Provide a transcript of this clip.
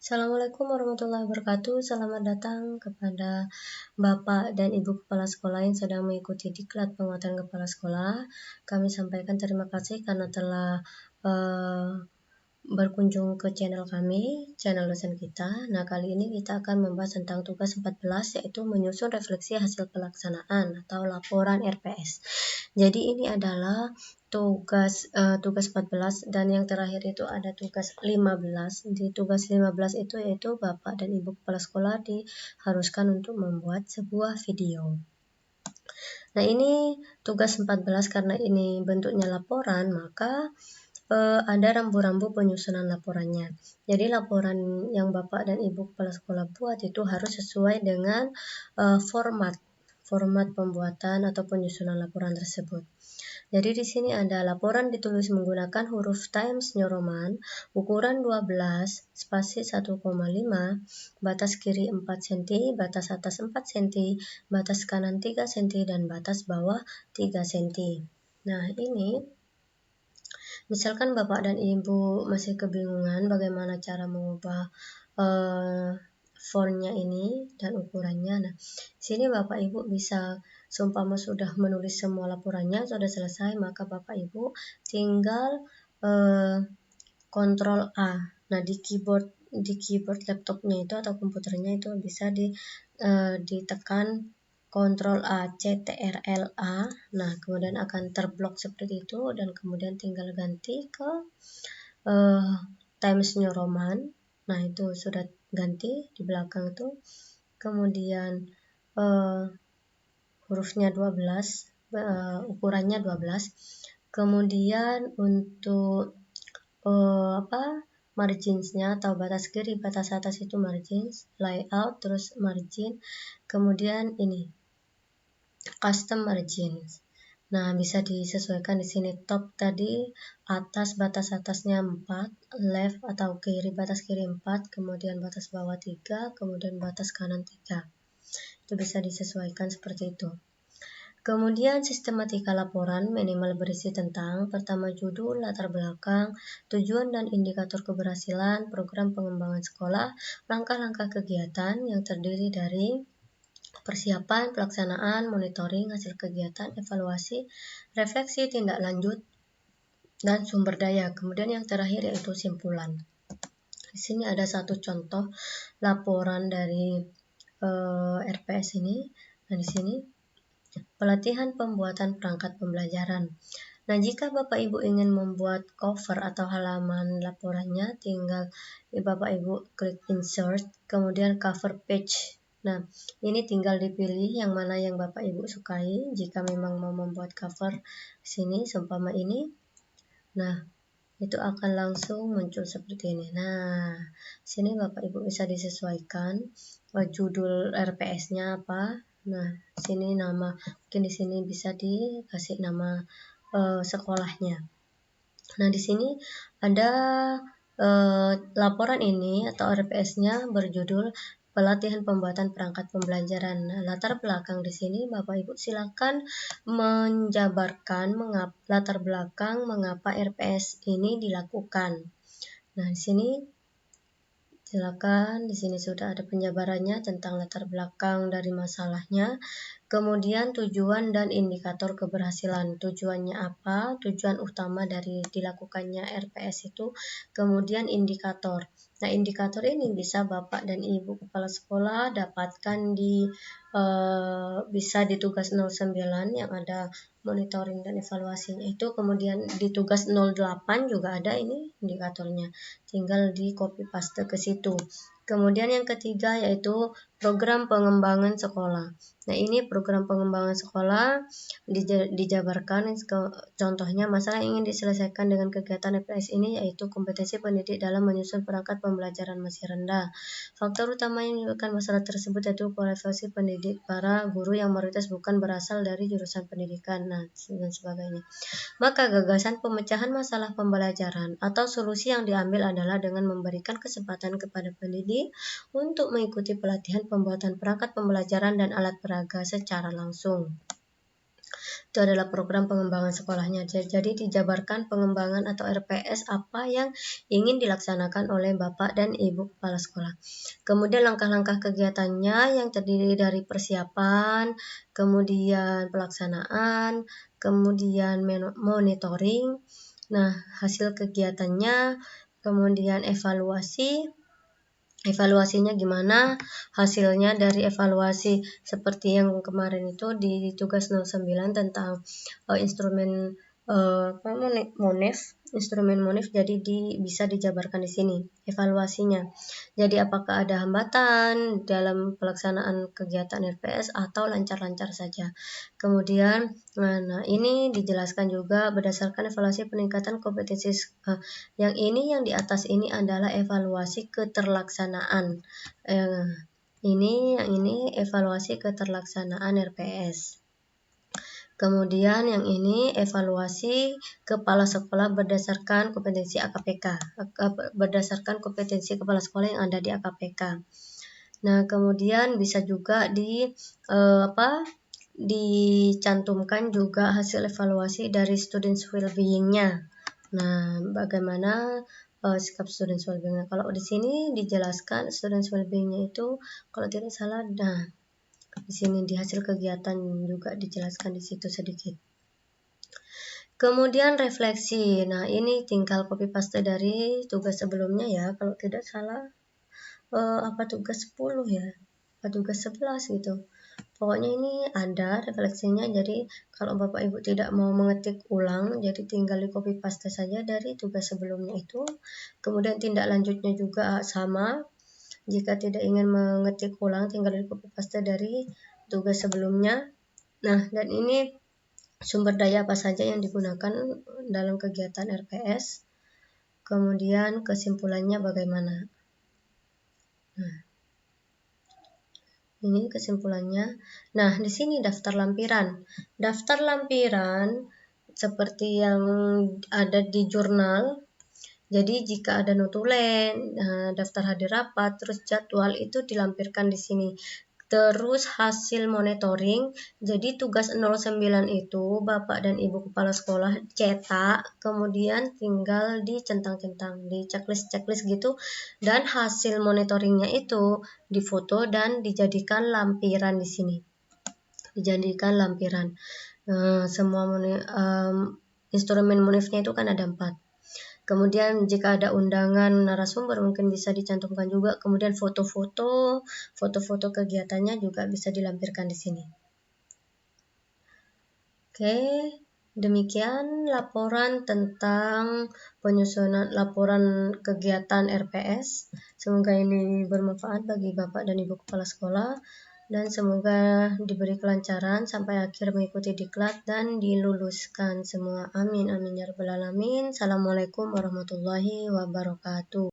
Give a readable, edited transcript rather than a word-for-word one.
Assalamualaikum warahmatullahi wabarakatuh. Selamat datang kepada Bapak dan Ibu Kepala Sekolah yang sedang mengikuti diklat penguatan kepala sekolah. Kami sampaikan terima kasih karena telah berkunjung ke channel kami, channel dosen kita. Nah, kali ini kita akan membahas tentang tugas 14, yaitu menyusun refleksi hasil pelaksanaan atau laporan RPS. Jadi ini adalah tugas 14 dan yang terakhir itu ada tugas 15. Di tugas 15 itu yaitu Bapak dan Ibu Kepala Sekolah diharuskan untuk membuat sebuah video. Nah, ini tugas 14 karena ini bentuknya laporan, maka ada rambu-rambu penyusunan laporannya. Jadi laporan yang Bapak dan Ibu Kepala Sekolah buat itu harus sesuai dengan format pembuatan atau penyusunan laporan tersebut. Jadi di sini ada laporan ditulis menggunakan huruf Times New Roman, ukuran 12, spasi 1,5, batas kiri 4 cm, batas atas 4 cm, batas kanan 3 cm, dan batas bawah 3 cm. Nah, ini misalkan Bapak dan Ibu masih kebingungan bagaimana cara mengubah fontnya ini dan ukurannya. Nah, sini Bapak Ibu bisa, seumpama sudah menulis semua laporannya, sudah selesai, maka Bapak Ibu tinggal Ctrl A. Nah, di keyboard laptopnya itu atau komputernya itu bisa ditekan Ctrl A, CTRL A. Nah, kemudian akan terblok seperti itu dan kemudian tinggal ganti ke Times New Roman. Nah, itu sudah ganti di belakang itu. Kemudian hurufnya 12, ukurannya 12. Kemudian untuk marginsnya atau batas kiri, batas atas itu margins, layout, terus margin, kemudian ini custom margins. Nah, bisa disesuaikan di sini. Top tadi, atas batas atasnya 4, left atau kiri batas kiri 4, kemudian batas bawah 3, kemudian batas kanan 3. Itu bisa disesuaikan seperti itu. Kemudian sistematika laporan minimal berisi tentang pertama judul, latar belakang, tujuan dan indikator keberhasilan, program pengembangan sekolah, langkah-langkah kegiatan yang terdiri dari persiapan, pelaksanaan, monitoring, hasil kegiatan, evaluasi, refleksi, tindak lanjut, dan sumber daya. Kemudian yang terakhir yaitu simpulan. Di sini ada satu contoh laporan dari RPS ini. Nah, di sini pelatihan pembuatan perangkat pembelajaran. Nah, jika Bapak Ibu ingin membuat cover atau halaman laporannya, tinggal Bapak Ibu klik insert, kemudian cover page. Nah, ini tinggal dipilih yang mana yang Bapak Ibu sukai. Jika memang mau membuat cover sini, seumpama ini, nah, itu akan langsung muncul seperti ini. Nah, sini Bapak Ibu bisa disesuaikan judul RPS-nya apa. Nah, sini nama, mungkin di sini bisa dikasih nama sekolahnya. Nah, di sini ada laporan ini atau RPS-nya berjudul pelatihan pembuatan perangkat pembelajaran. Nah, latar belakang di sini Bapak Ibu silakan menjabarkan latar belakang mengapa RPS ini dilakukan. Nah, di sini silakan, di sini sudah ada penjabarannya tentang latar belakang dari masalahnya. Kemudian tujuan dan indikator keberhasilan. Tujuannya apa? Tujuan utama dari dilakukannya RPS itu. Kemudian indikator. Nah, indikator ini bisa Bapak dan Ibu Kepala Sekolah dapatkan bisa di tugas 09 yang ada monitoring dan evaluasinya itu. Kemudian di tugas 08 juga ada ini indikatornya. Tinggal di copy paste ke situ. Kemudian yang ketiga yaitu program pengembangan sekolah. Nah, ini program pengembangan sekolah dijabarkan. Contohnya masalah yang ingin diselesaikan dengan kegiatan RPS ini yaitu kompetensi pendidik dalam menyusun perangkat pembelajaran masih rendah. Faktor utama yang menyebabkan masalah tersebut yaitu kualifikasi pendidik para guru yang mayoritas bukan berasal dari jurusan pendidikan, nah, dan sebagainya. Maka gagasan pemecahan masalah pembelajaran atau solusi yang diambil adalah dengan memberikan kesempatan kepada pendidik untuk mengikuti pelatihan pembuatan perangkat pembelajaran dan alat peraga secara langsung. Itu adalah program pengembangan sekolahnya. Jadi dijabarkan pengembangan atau RPS apa yang ingin dilaksanakan oleh Bapak dan Ibu Kepala Sekolah. Kemudian langkah-langkah kegiatannya yang terdiri dari persiapan, kemudian pelaksanaan, kemudian monitoring. Nah, hasil kegiatannya, kemudian evaluasinya gimana, hasilnya dari evaluasi seperti yang kemarin itu di tugas 09 tentang instrumen MONEF, jadi bisa dijabarkan di sini evaluasinya. Jadi apakah ada hambatan dalam pelaksanaan kegiatan RPS atau lancar-lancar saja. Kemudian nah ini dijelaskan juga berdasarkan evaluasi peningkatan kompetensi. Yang di atas ini adalah evaluasi keterlaksanaan. Yang ini evaluasi keterlaksanaan RPS. Kemudian yang ini evaluasi kepala sekolah berdasarkan kompetensi AKPK, berdasarkan kompetensi kepala sekolah yang ada di AKPK. Nah, kemudian bisa juga dicantumkan juga hasil evaluasi dari students well-being-nya. Nah, bagaimana sikap students well-being-nya? Kalau di sini dijelaskan students well-being-nya itu kalau tidak salah, di sini di hasil kegiatan juga dijelaskan di situ sedikit. Kemudian refleksi. Nah, ini tinggal copy paste dari tugas sebelumnya ya. Kalau tidak salah tugas 10 ya. Tugas 11 gitu. Pokoknya ini ada refleksinya. Jadi kalau Bapak Ibu tidak mau mengetik ulang, jadi tinggal di copy paste saja dari tugas sebelumnya itu. Kemudian tindak lanjutnya juga sama. Jika tidak ingin mengetik ulang, tinggal di copy paste dari tugas sebelumnya. Nah, dan ini sumber daya apa saja yang digunakan dalam kegiatan RPS. Kemudian kesimpulannya bagaimana. Nah, ini kesimpulannya. Nah, di sini daftar lampiran. Daftar lampiran seperti yang ada di jurnal. Jadi jika ada notulen, daftar hadir rapat, terus jadwal itu dilampirkan di sini. Terus hasil monitoring, jadi tugas 09 itu Bapak dan Ibu Kepala Sekolah cetak, kemudian tinggal dicentang-centang, di checklist gitu, dan hasil monitoringnya itu difoto dan dijadikan lampiran di sini. Dijadikan lampiran. Semua instrumen MONEF-nya itu kan ada 4. Kemudian jika ada undangan narasumber mungkin bisa dicantumkan juga. Kemudian foto-foto kegiatannya juga bisa dilampirkan di sini. Oke, demikian laporan tentang penyusunan laporan kegiatan RPS. Semoga ini bermanfaat bagi Bapak dan Ibu Kepala Sekolah. Dan semoga diberi kelancaran sampai akhir mengikuti diklat dan diluluskan semua. Amin, amin ya rabbal alamin. Assalamualaikum warahmatullahi wabarakatuh.